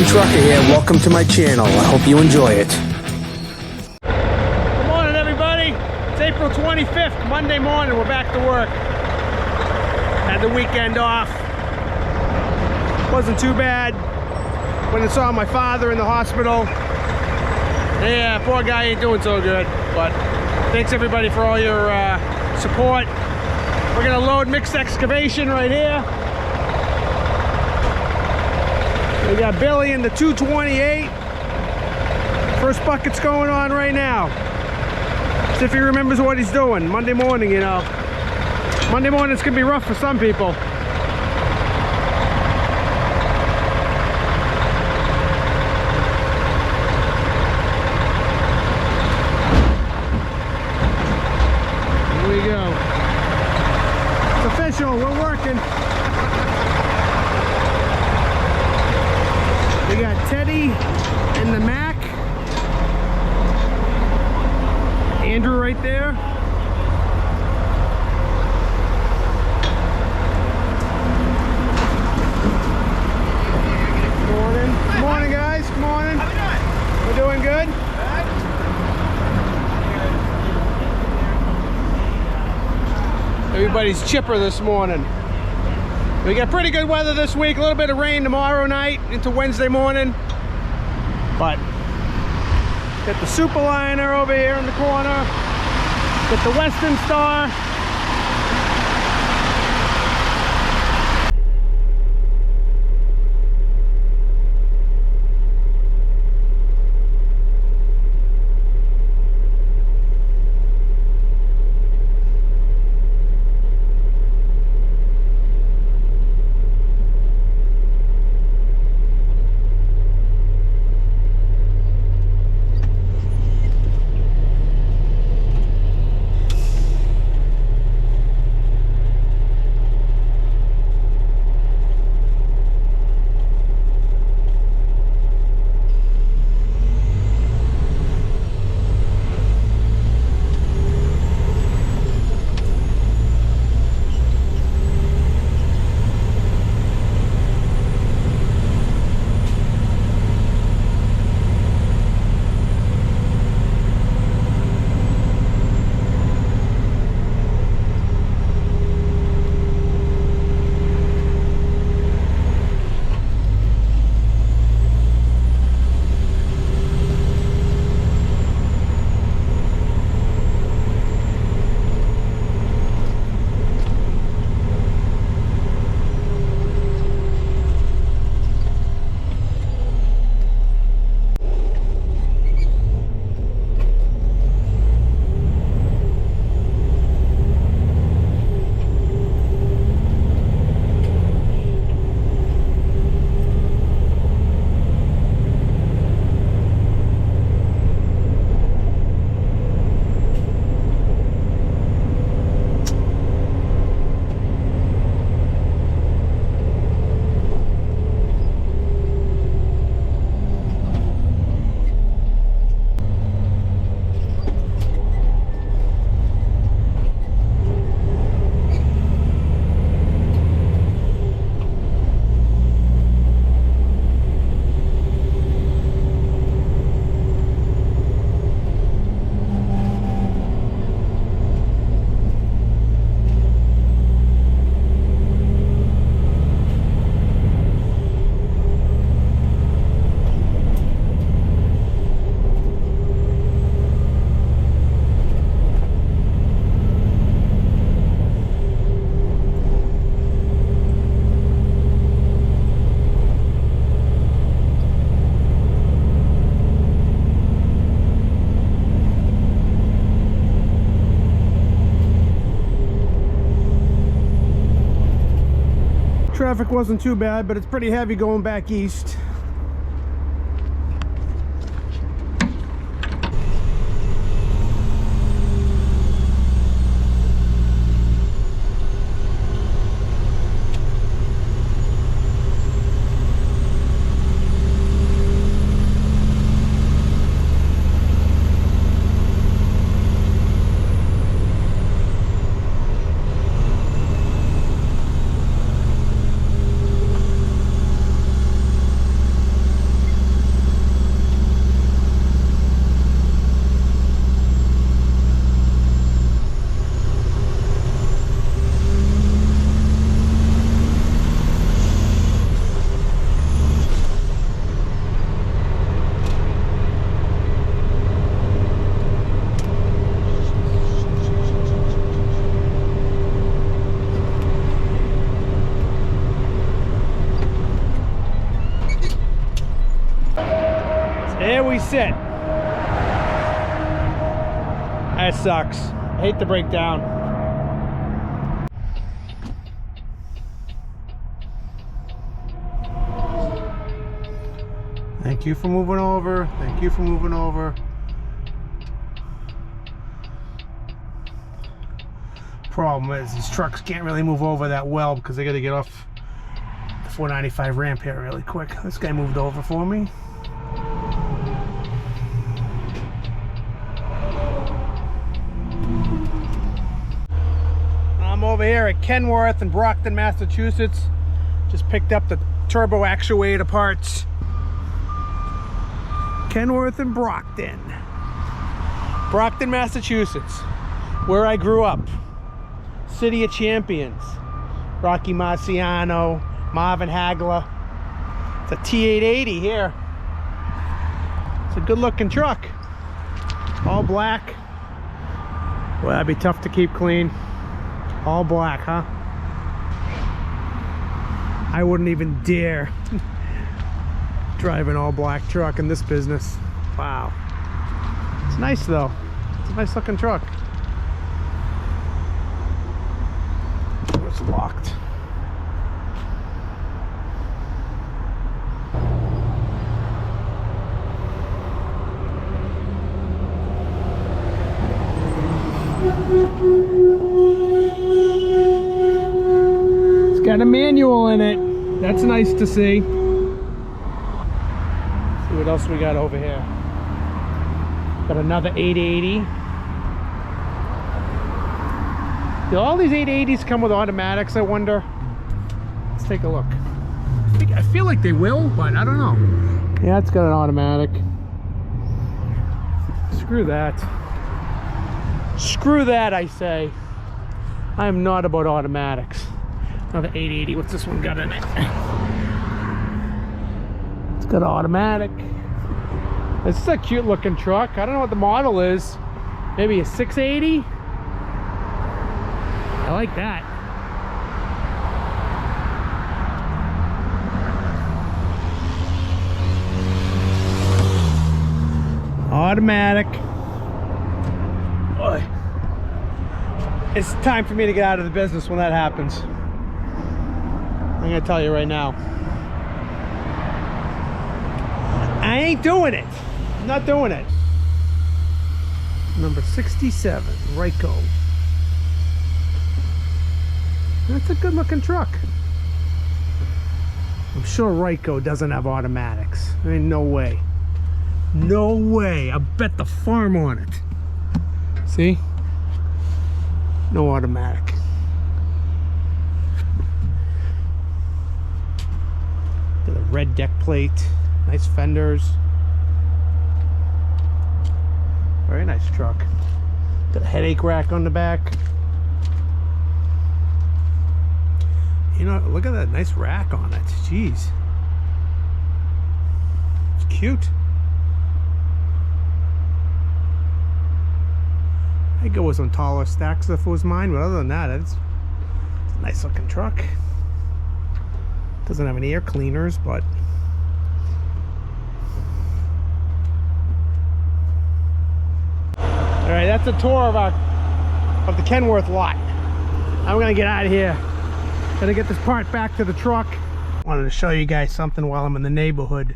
Trucker here. Welcome to my channel. I hope you enjoy it. Good morning, everybody. It's April 25th, Monday morning. We're back to work. Had the weekend off. Wasn't too bad. Went and saw my father in the hospital. Yeah, poor guy ain't doing so good. But thanks everybody for all your support. We're gonna load mixed excavation right here. We got Billy in the 228. First bucket's going on right now. See if he remembers what he's doing. Monday morning, you know. Monday mornings can be rough for some people. Here we go. It's official, we're working. We got Teddy and the Mac. Andrew right there. Morning. Good morning, guys. Good morning. How we doing? We're doing good. Everybody's chipper this morning. We got pretty good weather this week. A little bit of rain tomorrow night into Wednesday morning. But got the Super Liner over here in the corner. Got the Western Star. Traffic wasn't too bad, but it's pretty heavy going back east. There we sit. That sucks. I hate the breakdown. Thank you for moving over. Thank you for moving over. Problem is these trucks can't really move over that well because they got to get off the 495 ramp here really quick. This guy moved over for me. I'm over here at Kenworth in Brockton, Massachusetts. Just picked up the turbo actuator parts. Kenworth and Brockton, Massachusetts, where I grew up. City of Champions. Rocky Marciano, Marvin Hagler. It's a T880 here. It's a good looking truck. All black. Well, that'd be tough to keep clean. All black, huh? I wouldn't even dare drive an all black truck in this business. Wow. It's nice though. It's a nice looking truck. It's locked. It's got a manual in it. That's nice to see. See what else we got over here. Got another 880. Do all these 880s come with automatics, I wonder? Let's take a look. I feel like they will, but I don't know. Yeah, it's got an automatic. Screw that. Screw that, I say. I am not about automatics. Another 880. What's this one got in it? It's got an automatic. This is a cute looking truck. I don't know what the model is. Maybe a 680? I like that. Automatic. Boy. It's time for me to get out of the business when that happens. I'm gonna tell you right now. I ain't doing it. I'm not doing it. Number 67, Ryko. That's a good looking truck. I'm sure Ryko doesn't have automatics. There ain't no way. No way. I bet the farm on it. See? No automatic. Got a red deck plate. Nice fenders. Very nice truck. Got a headache rack on the back. You know, look at that nice rack on it. Jeez. It's cute. I'd go with some taller stacks if it was mine, but other than that, it's a nice looking truck. Doesn't have any air cleaners, but all right, that's a tour of the Kenworth lot. I'm gonna get out of here. Gotta get this part back to the truck. Wanted to show you guys something while I'm in the neighborhood.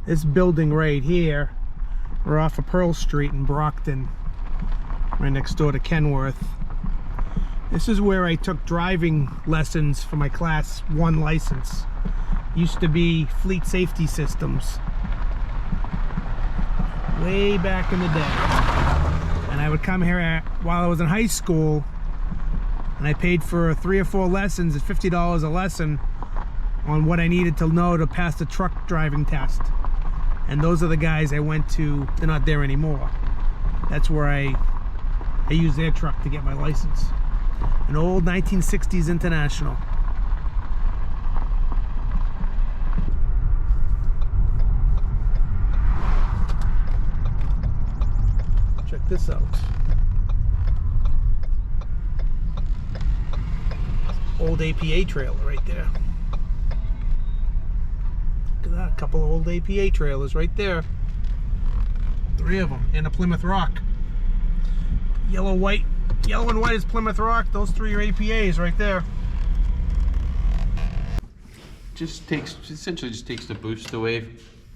This building right here, we're off of Pearl Street in Brockton, right next door to Kenworth. This is where I took driving lessons for my class 1 license. Used to be Fleet Safety Systems. Way back in the day. And I would come here while I was in high school, and I paid for 3 or 4 lessons at $50 a lesson on what I needed to know to pass the truck driving test. And those are the guys I went to. They're not there anymore. That's where I used their truck to get my license. An old 1960s International. Check this out. Old APA trailer right there. Look at that, a couple of old APA trailers right there. 3 of them, and a Plymouth Rock. Yellow, white, yellow and white is Plymouth Rock. Those 3 are APAs right there. Essentially just takes the boost away,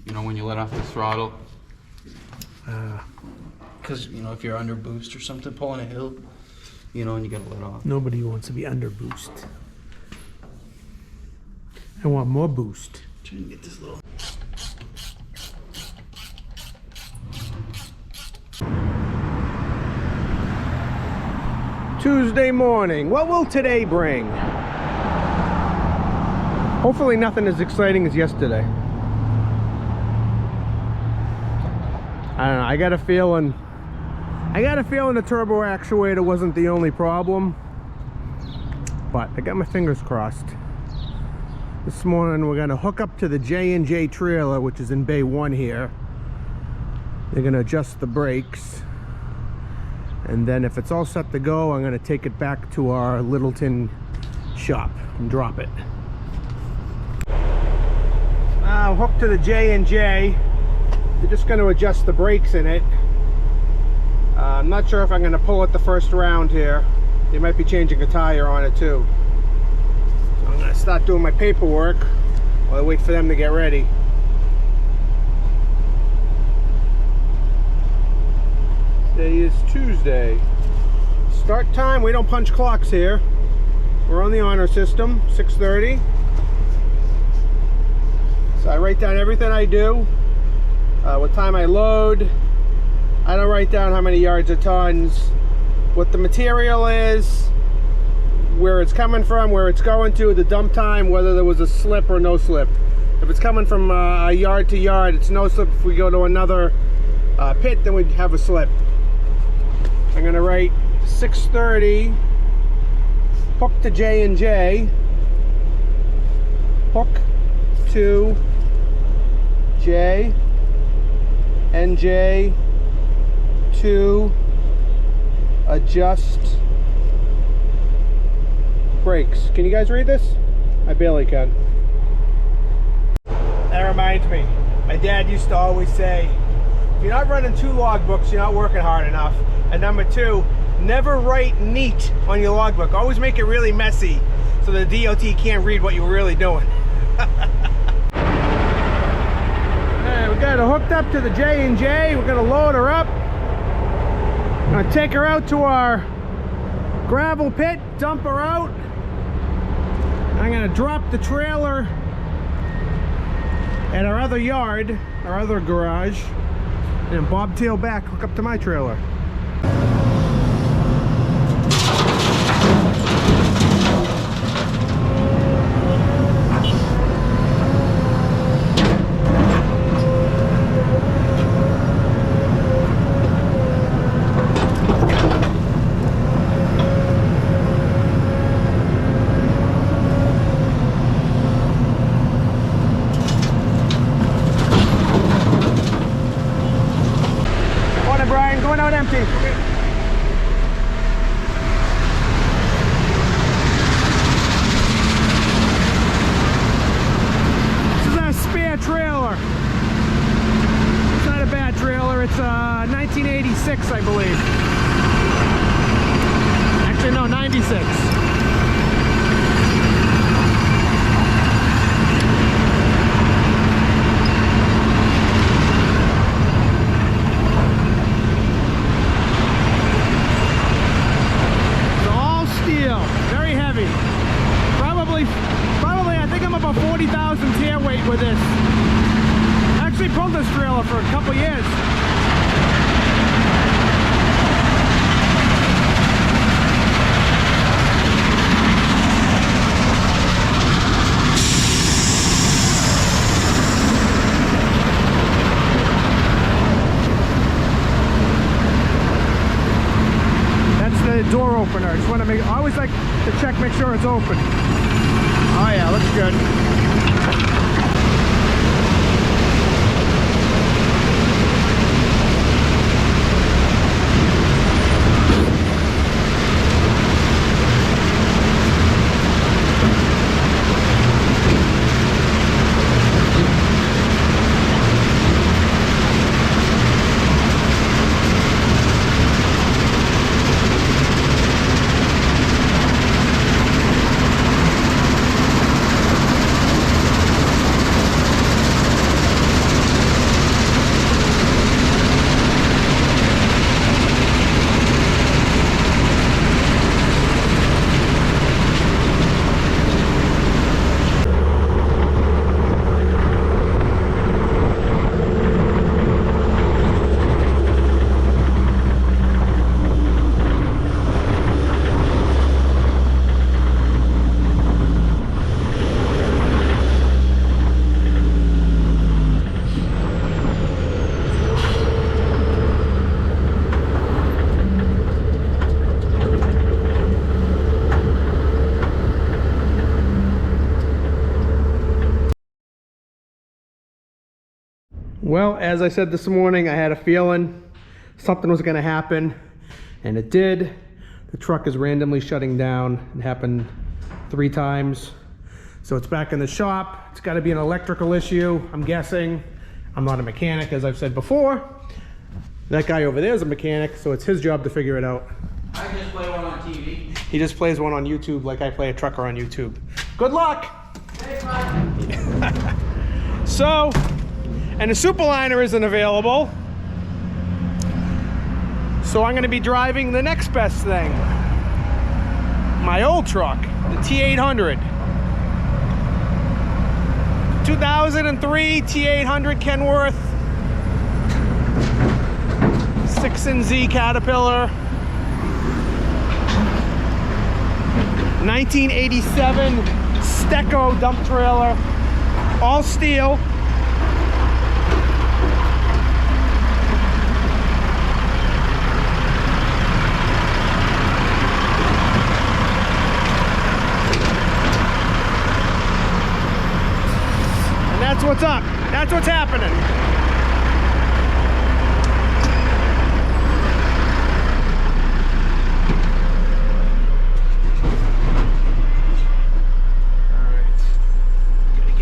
you know, when you let off the throttle. Because, you know, if you're under boost or something, pulling a hill, you know, and you gotta let off. Nobody wants to be under boost. I want more boost. Trying to get this little. Tuesday morning. What will today bring? Hopefully nothing as exciting as yesterday. I don't know, I got a feeling the turbo actuator wasn't the only problem, but I got my fingers crossed. This morning we're gonna hook up to the J&J trailer, which is in Bay 1 here. They're gonna adjust the brakes, and then if it's all set to go, I'm gonna take it back to our Littleton shop and drop it. Now hooked to the J&J. They're just going to adjust the brakes in it. I'm not sure if I'm going to pull it the first round here. They might be changing a tire on it too. So I'm going to start doing my paperwork while I wait for them to get ready. Today is Tuesday. Start time, we don't punch clocks here. We're on the honor system, 6:30. So I write down everything I do, what time I load. I don't write down how many yards or tons, what the material is, where it's coming from, where it's going to, the dump time, whether there was a slip or no slip. If it's coming from a yard to yard, it's no slip. If we go to another pit, then we'd have a slip. I'm going to write 6:30, hook to J&J, hook to J&J to adjust brakes. Can you guys read this? I barely can. That reminds me, my dad used to always say, if you're not running 2 logbooks, you're not working hard enough. And number 2, never write neat on your logbook. Always make it really messy so the DOT can't read what you're really doing. We got her hooked up to the J&J. We're gonna load her up. Gonna take her out to our gravel pit, dump her out. I'm gonna drop the trailer at our other yard, our other garage, and then bobtail back, hook up to my trailer. Going out empty. Okay. This is a spare trailer. It's not a bad trailer. It's 1986, I believe. Actually, no, 96. Probably I think I'm about 40,000 tear weight with this. I actually pulled this trailer for a couple years. That's the door opener. I just want to make, I always like to check, make sure it's open. Oh yeah, looks good. Well, as I said this morning, I had a feeling something was going to happen, and it did. The truck is randomly shutting down. It happened 3 times. So it's back in the shop. It's got to be an electrical issue, I'm guessing. I'm not a mechanic, as I've said before. That guy over there is a mechanic, so it's his job to figure it out. I just play one on TV. He just plays one on YouTube like I play a trucker on YouTube. Good luck! So, and the Superliner isn't available. So I'm gonna be driving the next best thing. My old truck, the T800. 2003 T800 Kenworth. 6Z Caterpillar. 1987 Stecco dump trailer. All steel. And that's what's up. That's what's happening.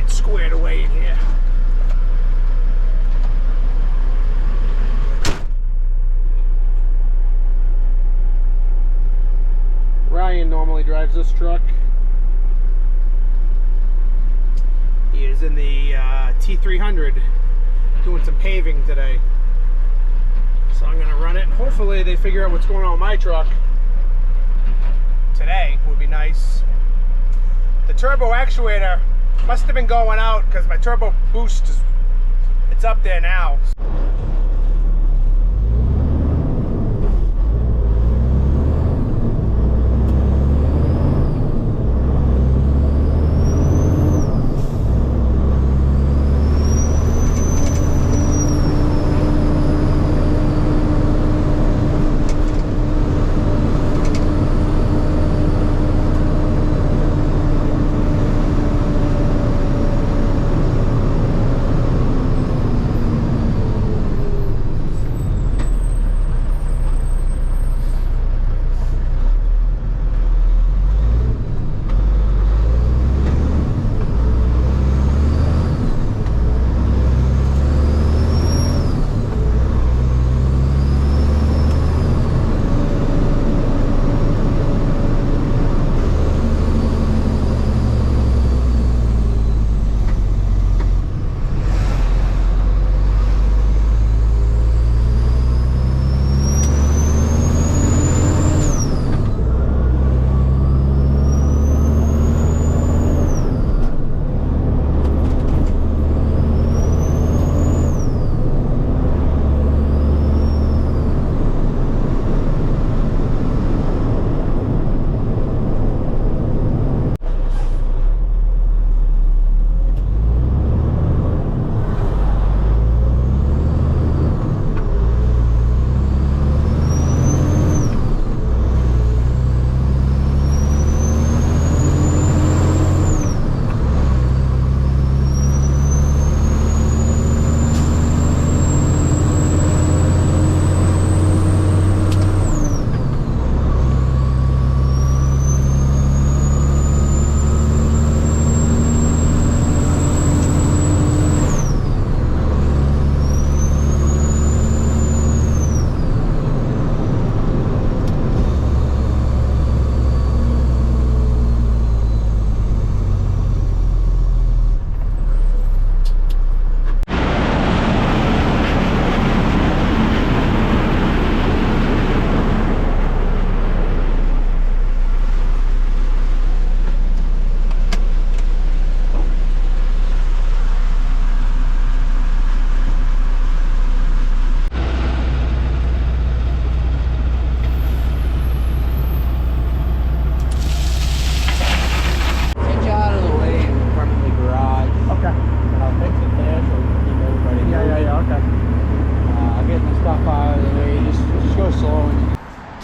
Squared away in here. Ryan normally drives this truck. He is in the T300 doing some paving today. So I'm gonna run it. Hopefully they figure out what's going on with my truck. Today would be nice. The turbo actuator must have been going out because my turbo boost is, it's up there now.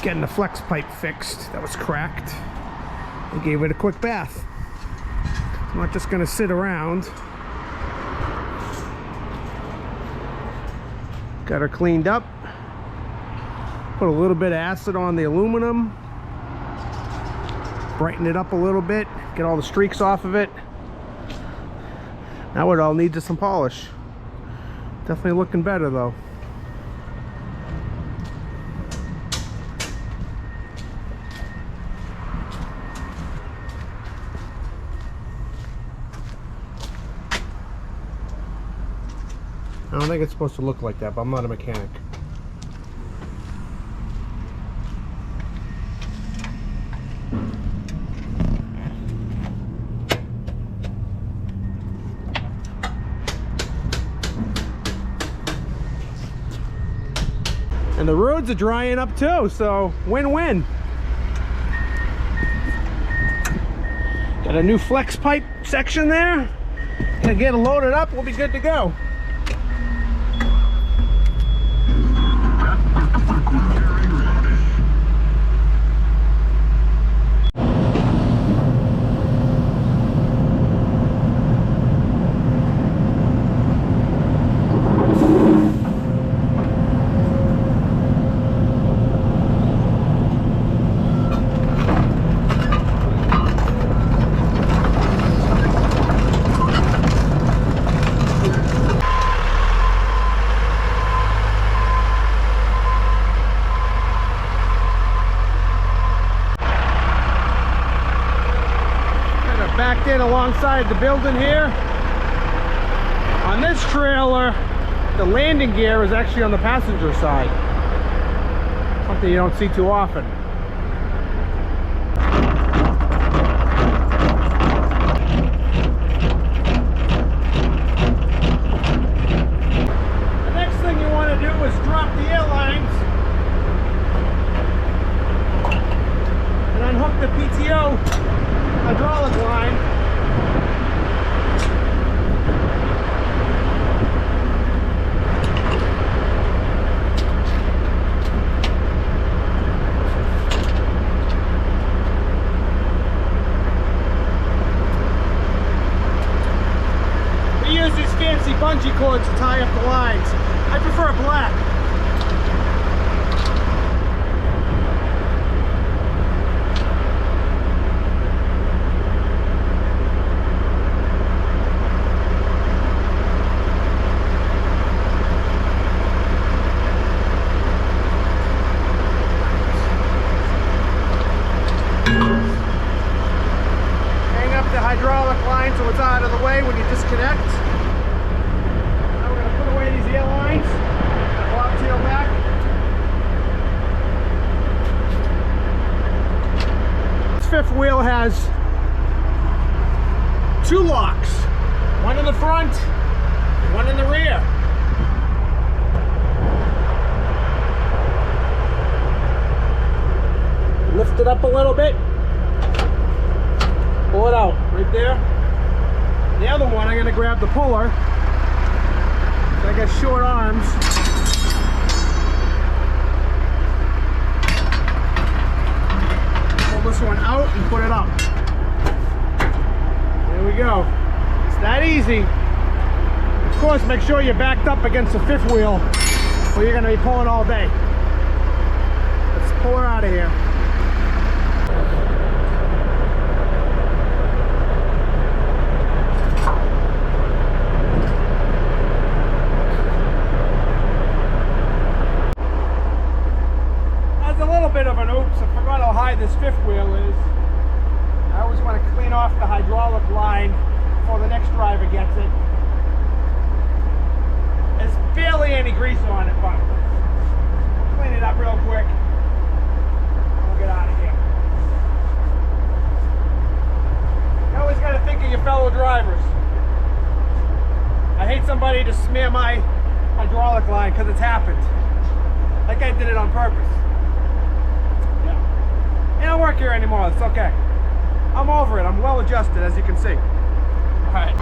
Getting the flex pipe fixed. That was cracked. We gave it a quick bath. I'm not just gonna sit around. Got her cleaned up. Put a little bit of acid on the aluminum. Brighten it up a little bit. Get all the streaks off of it. Now it all needs is some polish. Definitely looking better though. I don't think it's supposed to look like that, but I'm not a mechanic. And the roads are drying up too, so win-win. Got a new flex pipe section there. Gonna get it loaded up, we'll be good to go. Backed in alongside the building here. On this trailer, the landing gear is actually on the passenger side. Something you don't see too often. The next thing you want to do is drop the air lines and unhook the PTO hydraulic line. We use these fancy bungee cords to tie up the lines. I prefer black. Hydraulic line so it's out of the way when you disconnect. Now we're going to put away these air lines. Bobtail back. This fifth wheel has two locks. One in the front, one in the rear. Lift it up a little bit. Pull it out right there. The other one, I'm going to grab the puller. I got short arms. Pull this one out and put it up. There we go. It's that easy. Of course, make sure you're backed up against the fifth wheel or you're going to be pulling all day. Let's pull her out of here. Bit of an oops, I forgot how high this fifth wheel is. I always want to clean off the hydraulic line before the next driver gets it. There's barely any grease on it, but clean it up real quick. We'll get out of here. You always got to think of your fellow drivers. I hate somebody to smear my hydraulic line because it's happened. Like I did it on purpose. I don't work here anymore, it's okay. I'm over it, I'm well adjusted as you can see. Alright.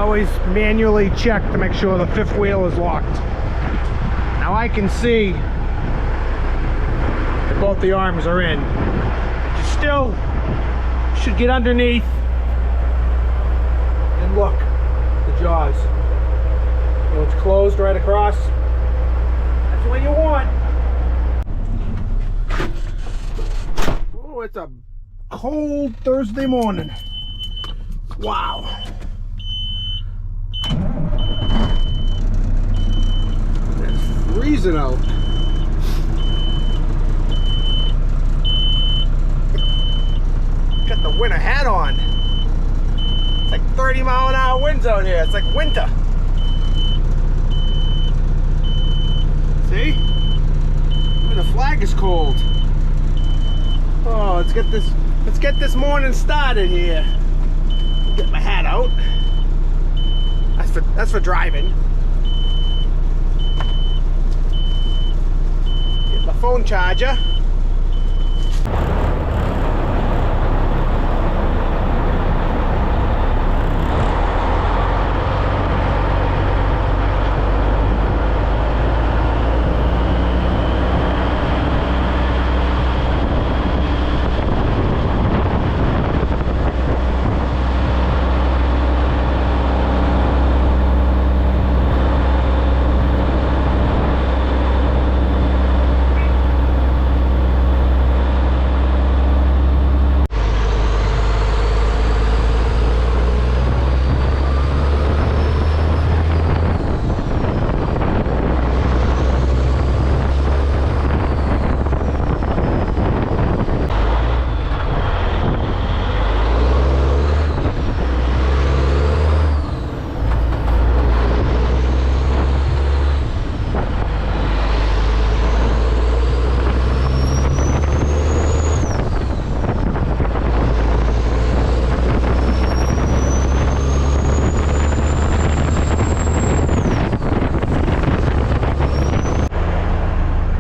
always manually check to make sure the fifth wheel is locked. Now I can see that both the arms are in. You still should get underneath and look, the jaws. So it's closed right across. That's what you want. Oh, it's a cold Thursday morning. Wow. It's freezing out. Got the winter hat on. It's like 30-mile-an-hour winds out here. It's like winter. See? Even the flag is cold. Oh, let's get this morning started here. Get my hat out. That's for driving. Get my phone charger.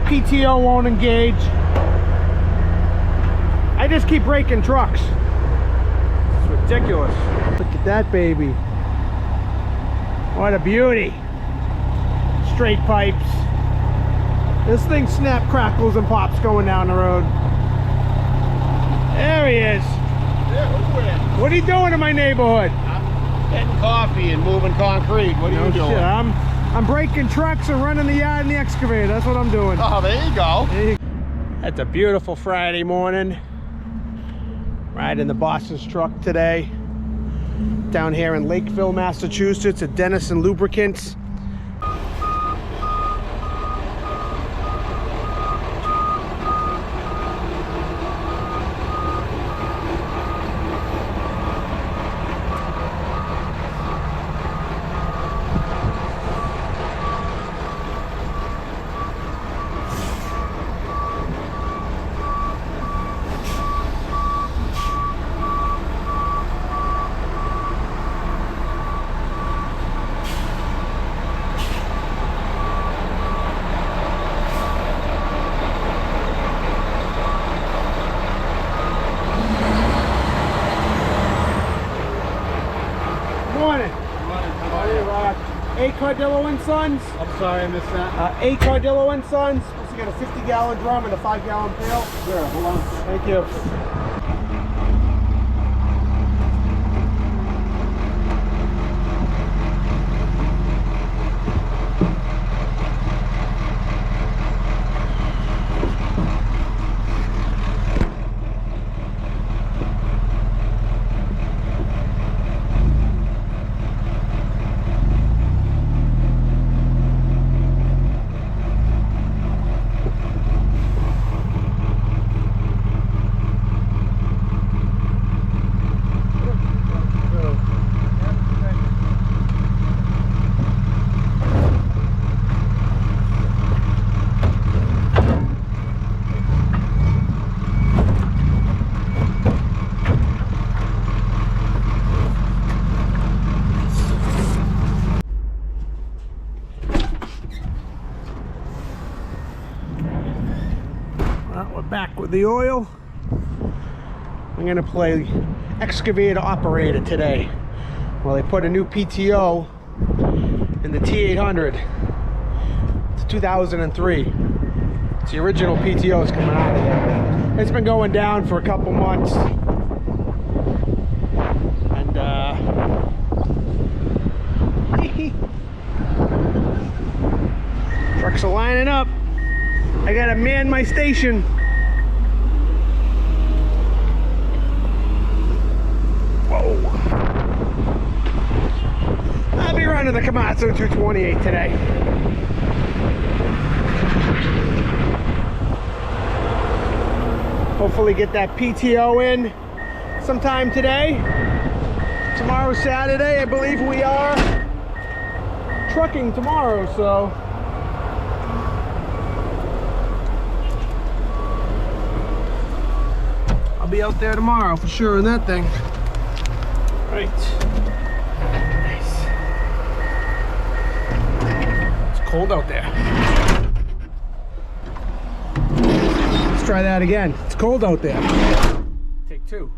PTO won't engage. I just keep breaking trucks. It's ridiculous. Look at that baby. What a beauty. Straight pipes. This thing snap, crackles, and pops going down the road. There he is. What are you doing in my neighborhood? I'm getting coffee and moving concrete. What are you doing? Shit, I'm breaking trucks and running the yard and the excavator. That's what I'm doing. Oh, there you go. That's a beautiful Friday morning. Riding the boss's truck today. Down here in Lakeville, Massachusetts at Dennison Lubricants. A. Cardillo and Sons. I'm sorry, I missed that. A. Cardillo and Sons. Also got a 50-gallon drum and a 5-gallon pail. Sure, hold on. Thank you. Back with the oil. I'm gonna play excavator operator today. Well, they put a new PTO in the T800. It's 2003. It's the original PTO is coming out of there. It's been going down for a couple months. And trucks are lining up. I gotta man my station. Whoa. I'll be running the Komatsu 228 today. Hopefully get that PTO in sometime today. Tomorrow's Saturday, I believe we are trucking tomorrow, so I'll be out there tomorrow for sure in that thing. Right. Nice. It's cold out there. Let's try that again. It's cold out there. Take two.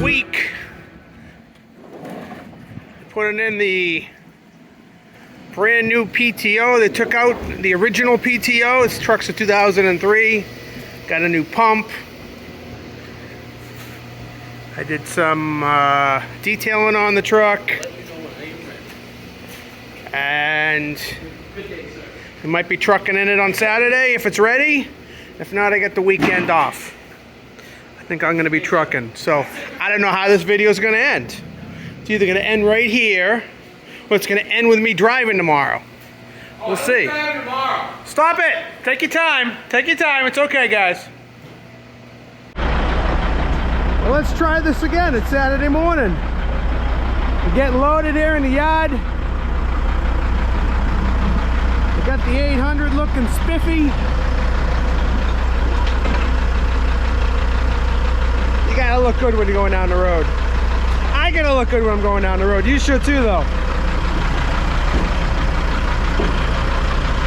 Week putting in the brand new PTO. They took out the original PTO. This truck's a 2003. Got a new pump. I did some detailing on the truck, and we might be trucking in it on Saturday if it's ready. If not, I get the weekend off. I think I'm going to be trucking. So I don't know how this video is going to end. It's either going to end right here, or it's going to end with me driving tomorrow. We'll see. Stop it! Take your time. Take your time. It's okay, guys. Well, let's try this again. It's Saturday morning. We're getting loaded here in the yard. We got the 800 looking spiffy. You gotta look good when you're going down the road. I gotta look good when I'm going down the road. You should too, though.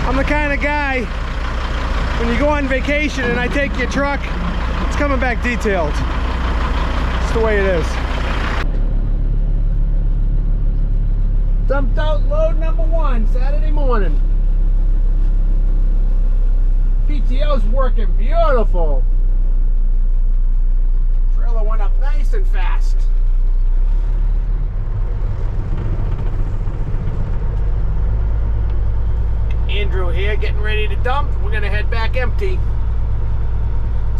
I'm the kind of guy, when you go on vacation and I take your truck, it's coming back detailed. It's the way it is. Dumped out load number 1, Saturday morning. PTO's working beautiful. Trailer went up nice and fast. Andrew here getting ready to dump. We're gonna head back empty.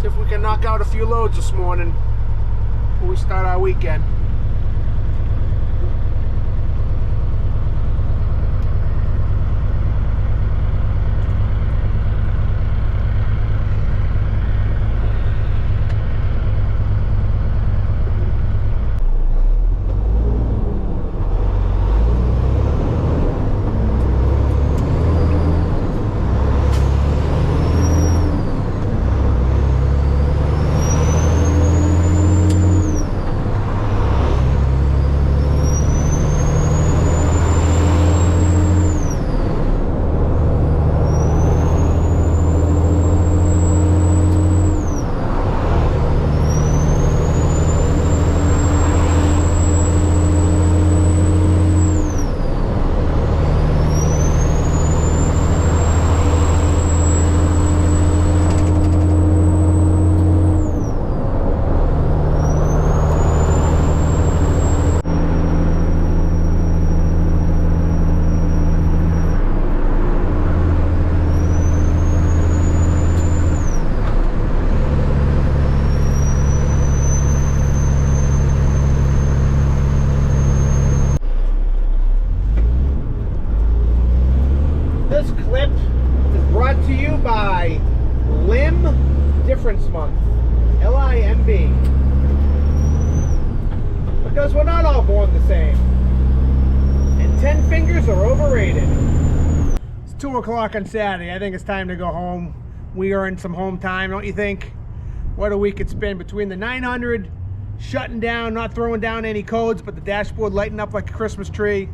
See if we can knock out a few loads this morning before we start our weekend. is brought to you by Limb Difference Month. L-I-M-B. Because we're not all born the same. And 10 fingers are overrated. It's 2 o'clock on Saturday. I think it's time to go home. We are in some home time, don't you think? What a week it's been between the 900 shutting down, not throwing down any codes, but the dashboard lighting up like a Christmas tree.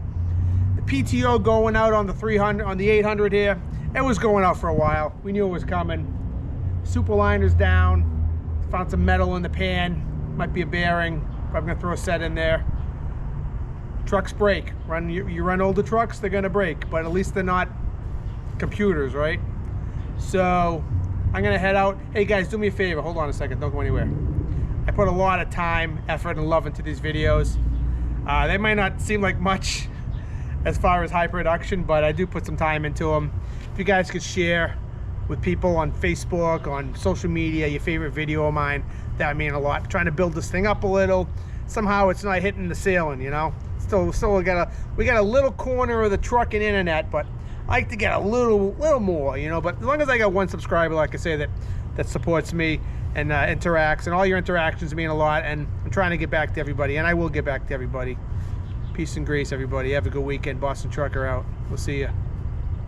The PTO going out on the 300, on the 800 here. It was going out for a while. We knew it was coming. Superliner's down. Found some metal in the pan. Might be a bearing. Probably gonna throw a set in there. Trucks break. You run older trucks, they're gonna break, but at least they're not computers, right? So I'm gonna head out. Hey guys, do me a favor. Hold on a second. Don't go anywhere. I put a lot of time, effort, and love into these videos. They might not seem like much as far as high production, but I do put some time into them. If you guys could share with people on Facebook, on social media, your favorite video of mine, that would mean a lot. Trying to build this thing up a little. Somehow it's not hitting the ceiling, you know. Still we got a little corner of the truck and internet, but I like to get a little more, you know. But as long as I got 1 subscriber, like I say, that supports me and interacts, and all your interactions mean a lot. And I'm trying to get back to everybody, and I will get back to everybody. Peace and grace, everybody. Have a good weekend. Boston Trucker out. We'll see you.